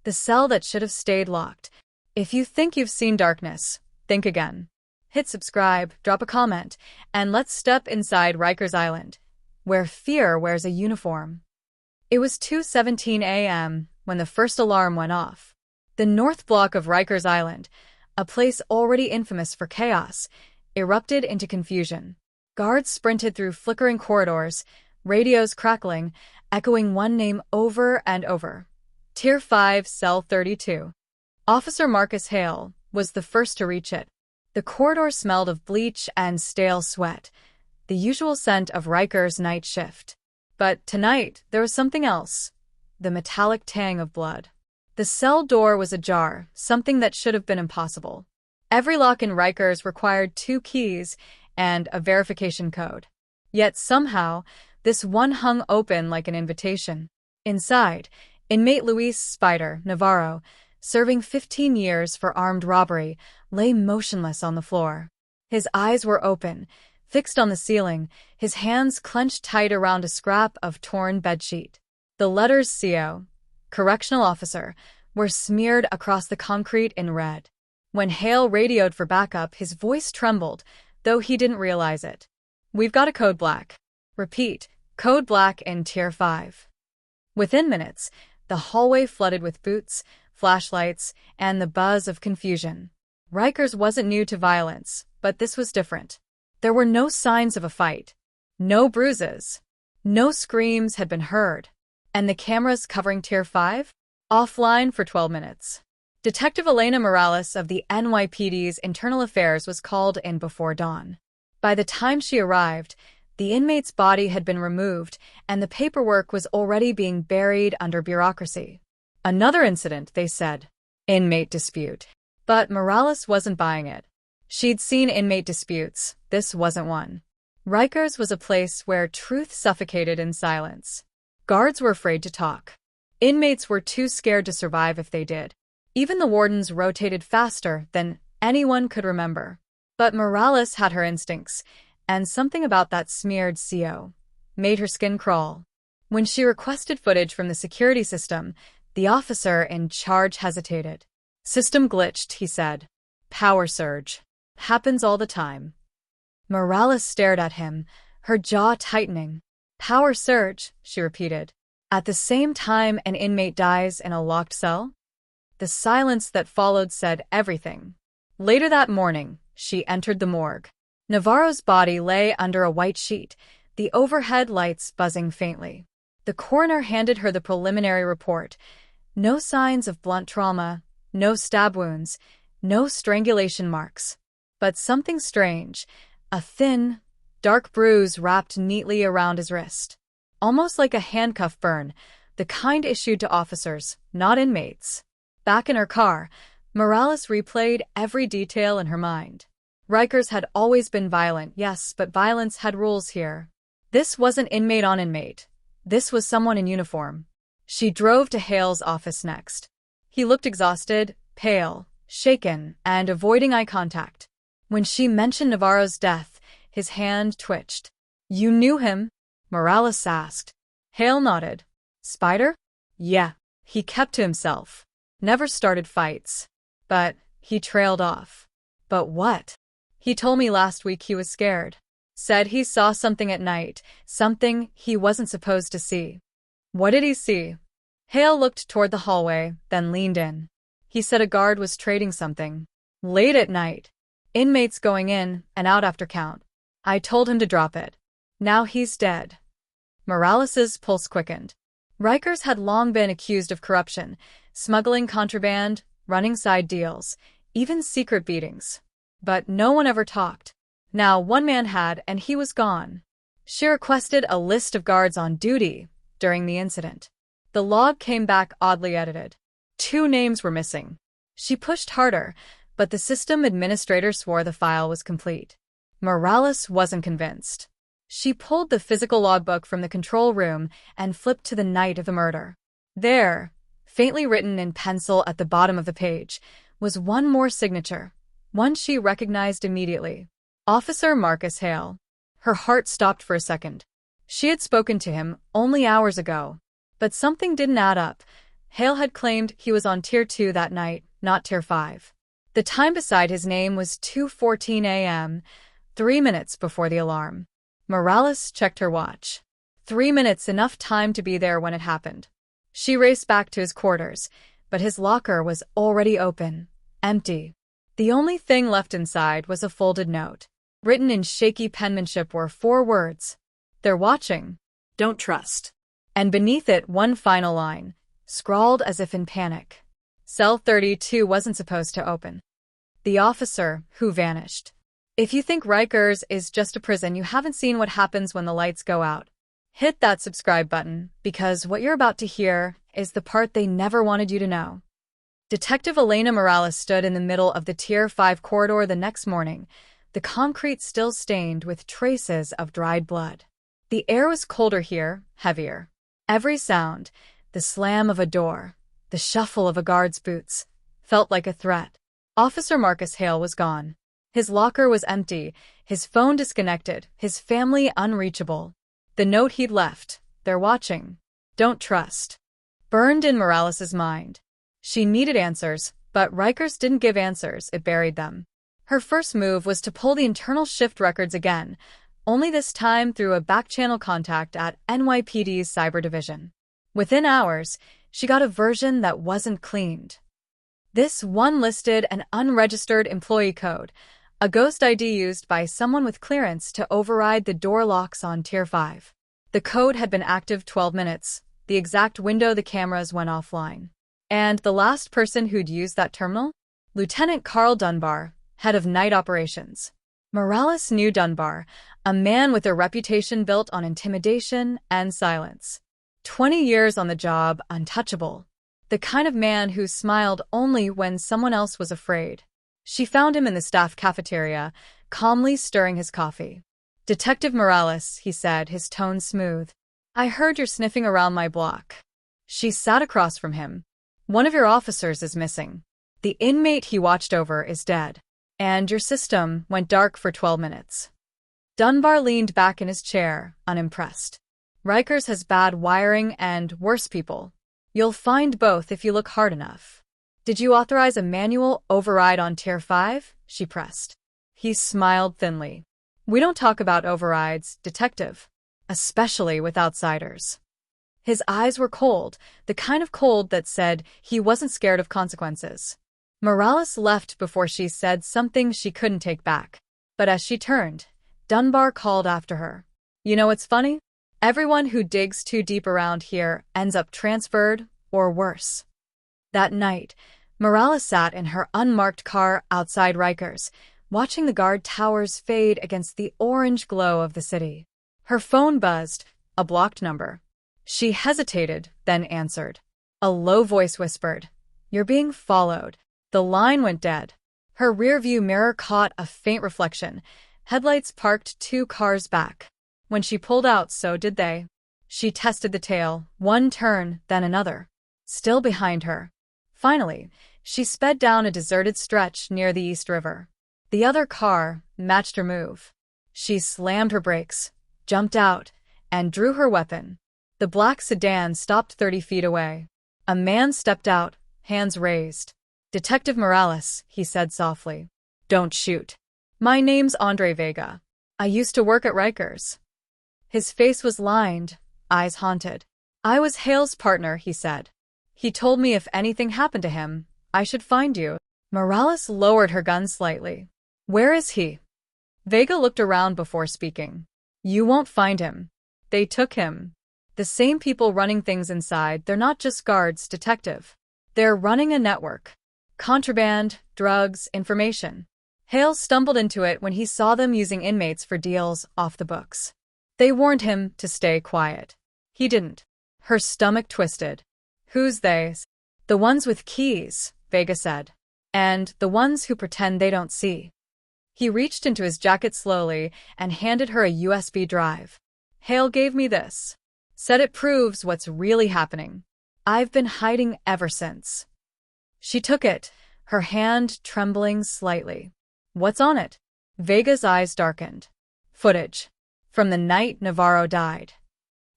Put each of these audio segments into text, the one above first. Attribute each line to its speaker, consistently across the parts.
Speaker 1: The cell that should have stayed locked. If you think you've seen darkness, think again. Hit subscribe, drop a comment, and let's step inside Rikers Island, where fear wears a uniform. It was 2:17 a.m. when the first alarm went off. The north block of Rikers Island, a place already infamous for chaos, erupted into confusion. Guards sprinted through flickering corridors, radios crackling, echoing one name over and over. Tier 5, Cell 32. Officer Marcus Hale was the first to reach it. The corridor smelled of bleach and stale sweat, the usual scent of Rikers' night shift. But tonight, there was something else. The metallic tang of blood. The cell door was ajar, something that should have been impossible. Every lock in Rikers required 2 keys and a verification code. Yet somehow, this one hung open like an invitation. Inside, inmate Luis "Spider" Navarro, serving 15 years for armed robbery, lay motionless on the floor. His eyes were open, fixed on the ceiling, his hands clenched tight around a scrap of torn bedsheet. The letters CO, Correctional Officer, were smeared across the concrete in red. When Hale radioed for backup, his voice trembled, though he didn't realize it. "We've got a code black." Repeat, code black in Tier 5. Within minutes, the hallway flooded with boots, flashlights, and the buzz of confusion. Rikers wasn't new to violence, but this was different. There were no signs of a fight. No bruises. No screams had been heard. And the cameras covering Tier 5? Offline for 12 minutes. Detective Elena Morales of the NYPD's Internal Affairs was called in before dawn. By the time she arrived, the inmate's body had been removed, and the paperwork was already being buried under bureaucracy. Another incident, they said. Inmate dispute. But Morales wasn't buying it. She'd seen inmate disputes. This wasn't one. Rikers was a place where truth suffocated in silence. Guards were afraid to talk. Inmates were too scared to survive if they did. Even the wardens rotated faster than anyone could remember. But Morales had her instincts, and something about that smeared CO made her skin crawl. When she requested footage from the security system, the officer in charge hesitated. "System glitched," he said. "Power surge. Happens all the time." Morales stared at him, her jaw tightening. "Power surge," she repeated. "At the same time an inmate dies in a locked cell?" The silence that followed said everything. Later that morning, she entered the morgue. Navarro's body lay under a white sheet, the overhead lights buzzing faintly. The coroner handed her the preliminary report. No signs of blunt trauma, no stab wounds, no strangulation marks. But something strange, a thin, dark bruise wrapped neatly around his wrist. Almost like a handcuff burn, the kind issued to officers, not inmates. Back in her car, Morales replayed every detail in her mind. Rikers had always been violent, yes, but violence had rules here. This wasn't inmate on inmate. This was someone in uniform. She drove to Hale's office next. He looked exhausted, pale, shaken, and avoiding eye contact. When she mentioned Navarro's death, his hand twitched. "You knew him?" Morales asked. Hale nodded. "Spider?" "Yeah." He kept to himself. Never started fights. But he trailed off. "But what?" "He told me last week he was scared. Said he saw something at night, something he wasn't supposed to see." "What did he see?" Hale looked toward the hallway, then leaned in. "He said a guard was trading something. Late at night. Inmates going in and out after count. I told him to drop it. Now he's dead." Morales's pulse quickened. Rikers had long been accused of corruption, smuggling contraband, running side deals, even secret beatings. But no one ever talked. Now one man had, and he was gone. She requested a list of guards on duty during the incident. The log came back oddly edited. 2 names were missing. She pushed harder, but the system administrator swore the file was complete. Morales wasn't convinced. She pulled the physical logbook from the control room and flipped to the night of the murder. There, faintly written in pencil at the bottom of the page, was one more signature, one she recognized immediately. Officer Marcus Hale. Her heart stopped for a second. She had spoken to him only hours ago. But something didn't add up. Hale had claimed he was on Tier 2 that night, not Tier 5. The time beside his name was 2:14 a.m., 3 minutes before the alarm. Morales checked her watch. 3 minutes, enough time to be there when it happened. She raced back to his quarters, but his locker was already open, empty. The only thing left inside was a folded note. Written in shaky penmanship were 4 words. "They're watching. Don't trust." And beneath it, one final line, scrawled as if in panic. Cell 32 wasn't supposed to open. The officer, who vanished. If you think Rikers is just a prison, you haven't seen what happens when the lights go out. Hit that subscribe button, because what you're about to hear is the part they never wanted you to know. Detective Elena Morales stood in the middle of the Tier 5 corridor the next morning, the concrete still stained with traces of dried blood. The air was colder here, heavier. Every sound, the slam of a door, the shuffle of a guard's boots, felt like a threat. Officer Marcus Hale was gone. His locker was empty, his phone disconnected, his family unreachable. The note he'd left, "They're watching. Don't trust," burned in Morales' mind. She needed answers, but Rikers didn't give answers, it buried them. Her first move was to pull the internal shift records again, only this time through a back-channel contact at NYPD's Cyber Division. Within hours, she got a version that wasn't cleaned. This one listed an unregistered employee code, a ghost ID used by someone with clearance to override the door locks on Tier 5. The code had been active 12 minutes, the exact window the cameras went offline. And the last person who'd used that terminal? Lieutenant Carl Dunbar, head of night operations. Morales knew Dunbar, a man with a reputation built on intimidation and silence. 20 years on the job, untouchable. The kind of man who smiled only when someone else was afraid. She found him in the staff cafeteria, calmly stirring his coffee. "Detective Morales," he said, his tone smooth. "I heard you're sniffing around my block." She sat across from him. "One of your officers is missing. The inmate he watched over is dead. And your system went dark for 12 minutes. Dunbar leaned back in his chair, unimpressed. "Rikers has bad wiring and worse people. You'll find both if you look hard enough." "Did you authorize a manual override on Tier 5? She pressed. He smiled thinly. "We don't talk about overrides, detective. Especially with outsiders." His eyes were cold, the kind of cold that said he wasn't scared of consequences. Morales left before she said something she couldn't take back. But as she turned, Dunbar called after her. "You know what's funny? Everyone who digs too deep around here ends up transferred, or worse." That night, Morales sat in her unmarked car outside Rikers, watching the guard towers fade against the orange glow of the city. Her phone buzzed, a blocked number. She hesitated, then answered. A low voice whispered, "You're being followed." The line went dead. Her rearview mirror caught a faint reflection. Headlights parked 2 cars back. When she pulled out, so did they. She tested the tail, one turn, then another. Still behind her. Finally, she sped down a deserted stretch near the East River. The other car matched her move. She slammed her brakes, jumped out, and drew her weapon. The black sedan stopped 30 feet away. A man stepped out, hands raised. "Detective Morales," he said softly. "Don't shoot. My name's Andre Vega. I used to work at Rikers." His face was lined, eyes haunted. "I was Hale's partner," he said. "He told me if anything happened to him, I should find you." Morales lowered her gun slightly. "Where is he?" Vega looked around before speaking. "You won't find him. They took him. The same people running things inside, they're not just guards, detective. They're running a network. Contraband, drugs, information." Hale stumbled into it when he saw them using inmates for deals off the books. They warned him to stay quiet. He didn't. Her stomach twisted. "Who's they?" "The ones with keys," Vega said. "And the ones who pretend they don't see." He reached into his jacket slowly and handed her a USB drive. "Hale gave me this. Said it proves what's really happening. I've been hiding ever since." She took it, her hand trembling slightly. "What's on it?" Vega's eyes darkened. "Footage. From the night Navarro died."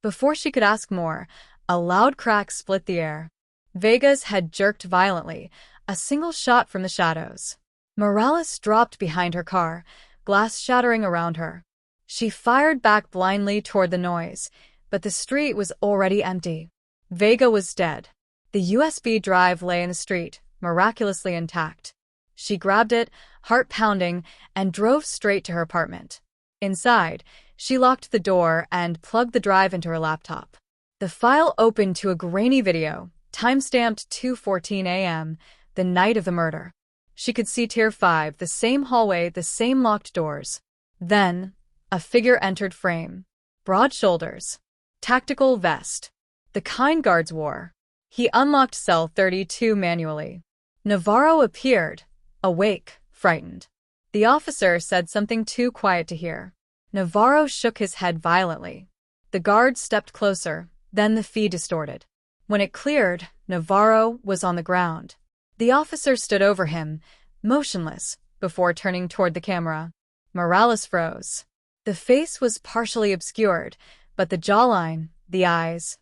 Speaker 1: Before she could ask more, a loud crack split the air. Vega's head jerked violently, a single shot from the shadows. Morales dropped behind her car, glass shattering around her. She fired back blindly toward the noise, but the street was already empty. Vega was dead. The USB drive lay in the street, miraculously intact. She grabbed it, heart pounding, and drove straight to her apartment. Inside, she locked the door and plugged the drive into her laptop. The file opened to a grainy video, time-stamped 2:14 a.m., the night of the murder. She could see Tier 5, the same hallway, the same locked doors. Then, a figure entered frame. Broad shoulders. Tactical vest. The kind guards wore. He unlocked cell 32 manually. Navarro appeared, awake, frightened. The officer said something too quiet to hear. Navarro shook his head violently. The guard stepped closer, then the feed distorted. When it cleared, Navarro was on the ground. The officer stood over him, motionless, before turning toward the camera. Morales froze. The face was partially obscured, but the jawline, the eyes,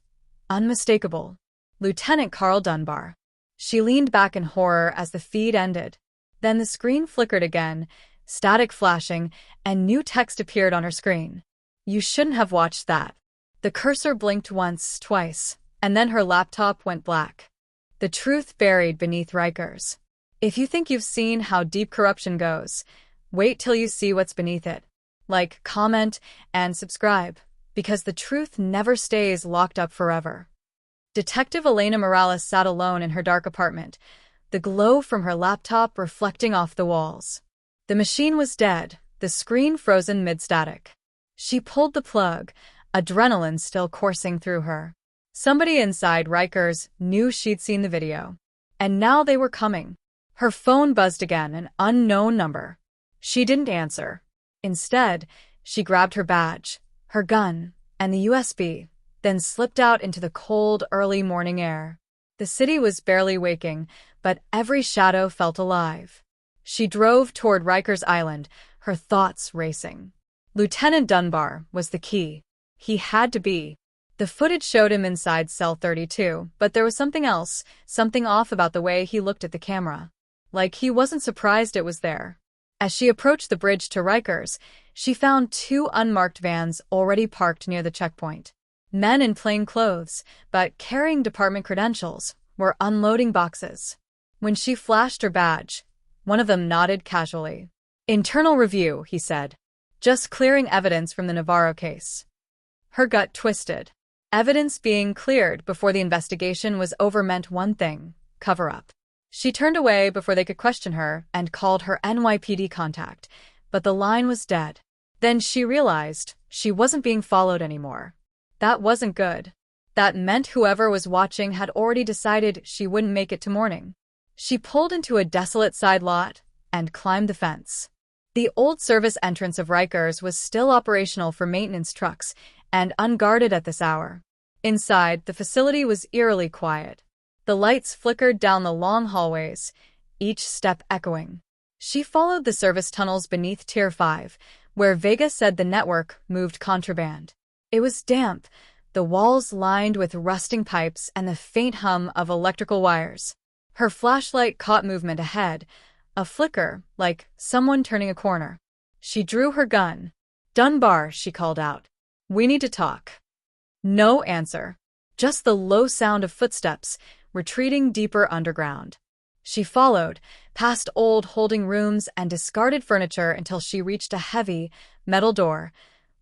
Speaker 1: unmistakable. Lieutenant Carl Dunbar. She leaned back in horror as the feed ended. Then the screen flickered again, static flashing, and new text appeared on her screen. You shouldn't have watched that. The cursor blinked once, twice, and then her laptop went black. The truth buried beneath Rikers. If you think you've seen how deep corruption goes, wait till you see what's beneath it. Like, comment, and subscribe, because the truth never stays locked up forever. Detective Elena Morales sat alone in her dark apartment, the glow from her laptop reflecting off the walls. The machine was dead, the screen frozen mid-static. She pulled the plug, adrenaline still coursing through her. Somebody inside Rikers knew she'd seen the video. And now they were coming. Her phone buzzed again, an unknown number. She didn't answer. Instead, she grabbed her badge, her gun, and the USB, then slipped out into the cold, early morning air. The city was barely waking, but every shadow felt alive. She drove toward Rikers Island, her thoughts racing. Lieutenant Dunbar was the key. He had to be. The footage showed him inside cell 32, but there was something else, something off about the way he looked at the camera. Like he wasn't surprised it was there. As she approached the bridge to Rikers, she found 2 unmarked vans already parked near the checkpoint. Men in plain clothes, but carrying department credentials, were unloading boxes. When she flashed her badge, one of them nodded casually. "Internal review," he said. "Just clearing evidence from the Navarro case." Her gut twisted. Evidence being cleared before the investigation was over meant one thing: cover-up. She turned away before they could question her and called her NYPD contact, but the line was dead. Then she realized she wasn't being followed anymore. That wasn't good. That meant whoever was watching had already decided she wouldn't make it to morning. She pulled into a desolate side lot and climbed the fence. The old service entrance of Rikers was still operational for maintenance trucks and unguarded at this hour. Inside, the facility was eerily quiet. The lights flickered down the long hallways, each step echoing. She followed the service tunnels beneath Tier 5, where Vega said the network moved contraband. It was damp, the walls lined with rusting pipes and the faint hum of electrical wires. Her flashlight caught movement ahead, a flicker, like someone turning a corner. She drew her gun. "Dunbar," she called out. "We need to talk." No answer. Just the low sound of footsteps, retreating deeper underground. She followed, past old holding rooms and discarded furniture until she reached a heavy, metal door,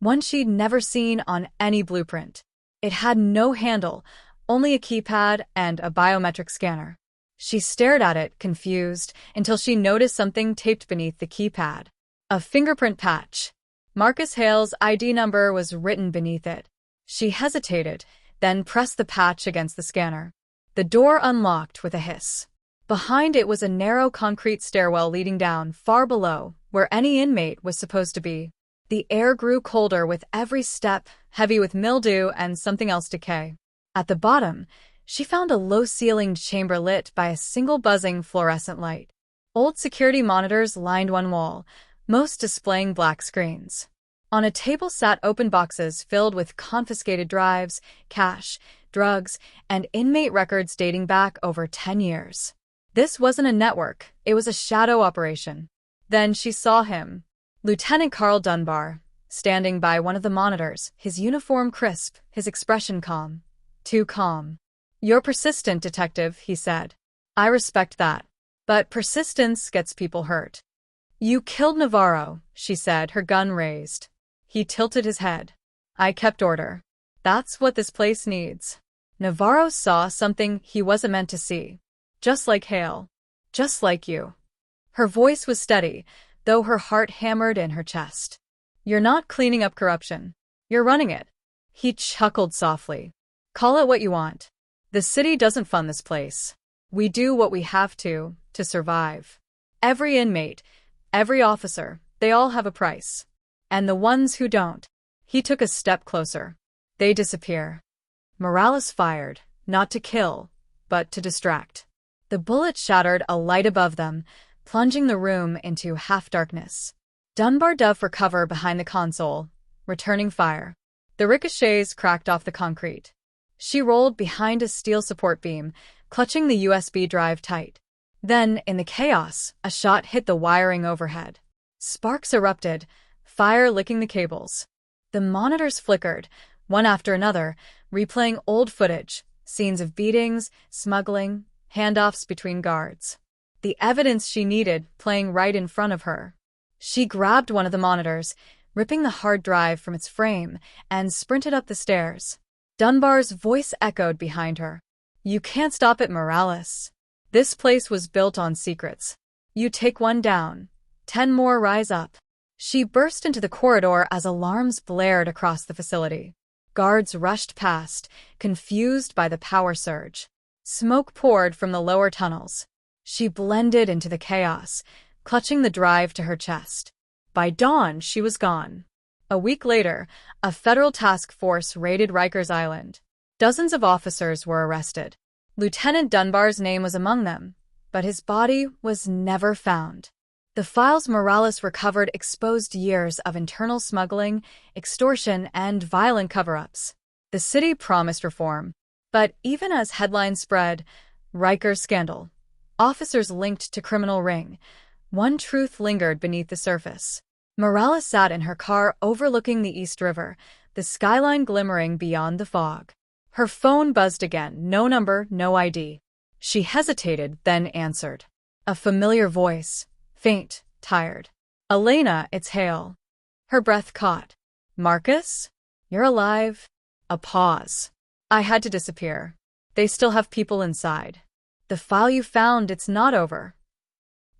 Speaker 1: one she'd never seen on any blueprint. It had no handle, only a keypad and a biometric scanner. She stared at it, confused, until she noticed something taped beneath the keypad. A fingerprint patch. Marcus Hale's ID number was written beneath it. She hesitated, then pressed the patch against the scanner. The door unlocked with a hiss. Behind it was a narrow concrete stairwell leading down, far below, where any inmate was supposed to be. The air grew colder with every step, heavy with mildew and something else decay. At the bottom, she found a low-ceilinged chamber lit by a single buzzing fluorescent light. Old security monitors lined one wall, most displaying black screens. On a table sat open boxes filled with confiscated drives, cash, drugs, and inmate records dating back over 10 years. This wasn't a network, it was a shadow operation. Then she saw him. Lieutenant Carl Dunbar, standing by one of the monitors, his uniform crisp, his expression calm. Too calm. "You're persistent, detective," he said. "I respect that. But persistence gets people hurt." "You killed Navarro," she said, her gun raised. He tilted his head. "I kept order. That's what this place needs." Navarro saw something he wasn't meant to see. "Just like Hale. Just like you." Her voice was steady, though her heart hammered in her chest. "You're not cleaning up corruption. You're running it." He chuckled softly. "Call it what you want. The city doesn't fund this place. We do what we have to survive. Every inmate, every officer, they all have a price. And the ones who don't," he took a step closer, "they disappear." Morales fired, not to kill, but to distract. The bullet shattered a light above them, plunging the room into half-darkness. Dunbar dove for cover behind the console, returning fire. The ricochets cracked off the concrete. She rolled behind a steel support beam, clutching the USB drive tight. Then, in the chaos, a shot hit the wiring overhead. Sparks erupted, fire licking the cables. The monitors flickered, one after another, replaying old footage, scenes of beatings, smuggling, handoffs between guards. The evidence she needed playing right in front of her. She grabbed one of the monitors, ripping the hard drive from its frame, and sprinted up the stairs. Dunbar's voice echoed behind her. "You can't stop it, Morales. This place was built on secrets. You take one down, 10 more rise up." She burst into the corridor as alarms blared across the facility. Guards rushed past, confused by the power surge. Smoke poured from the lower tunnels. She blended into the chaos, clutching the drive to her chest. By dawn, she was gone. A week later, a federal task force raided Rikers Island. Dozens of officers were arrested. Lieutenant Dunbar's name was among them, but his body was never found. The files Morales recovered exposed years of internal smuggling, extortion, and violent cover-ups. The city promised reform, but even as headlines spread, Rikers scandal, officers linked to criminal ring, one truth lingered beneath the surface. Morales sat in her car overlooking the East River, the skyline glimmering beyond the fog. Her phone buzzed again, no number, no ID. She hesitated, then answered. A familiar voice, faint, tired. "Elena, it's Hale." Her breath caught. "Marcus? You're alive?" A pause. "I had to disappear. They still have people inside. The file you found, it's not over."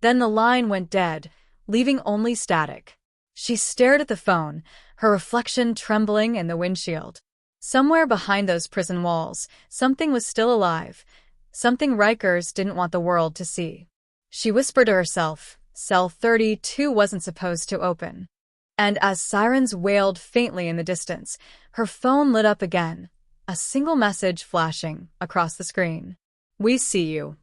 Speaker 1: Then the line went dead, leaving only static. She stared at the phone, her reflection trembling in the windshield. Somewhere behind those prison walls, something was still alive, something Rikers didn't want the world to see. She whispered to herself, cell 32 wasn't supposed to open. And as sirens wailed faintly in the distance, her phone lit up again, a single message flashing across the screen. "We see you."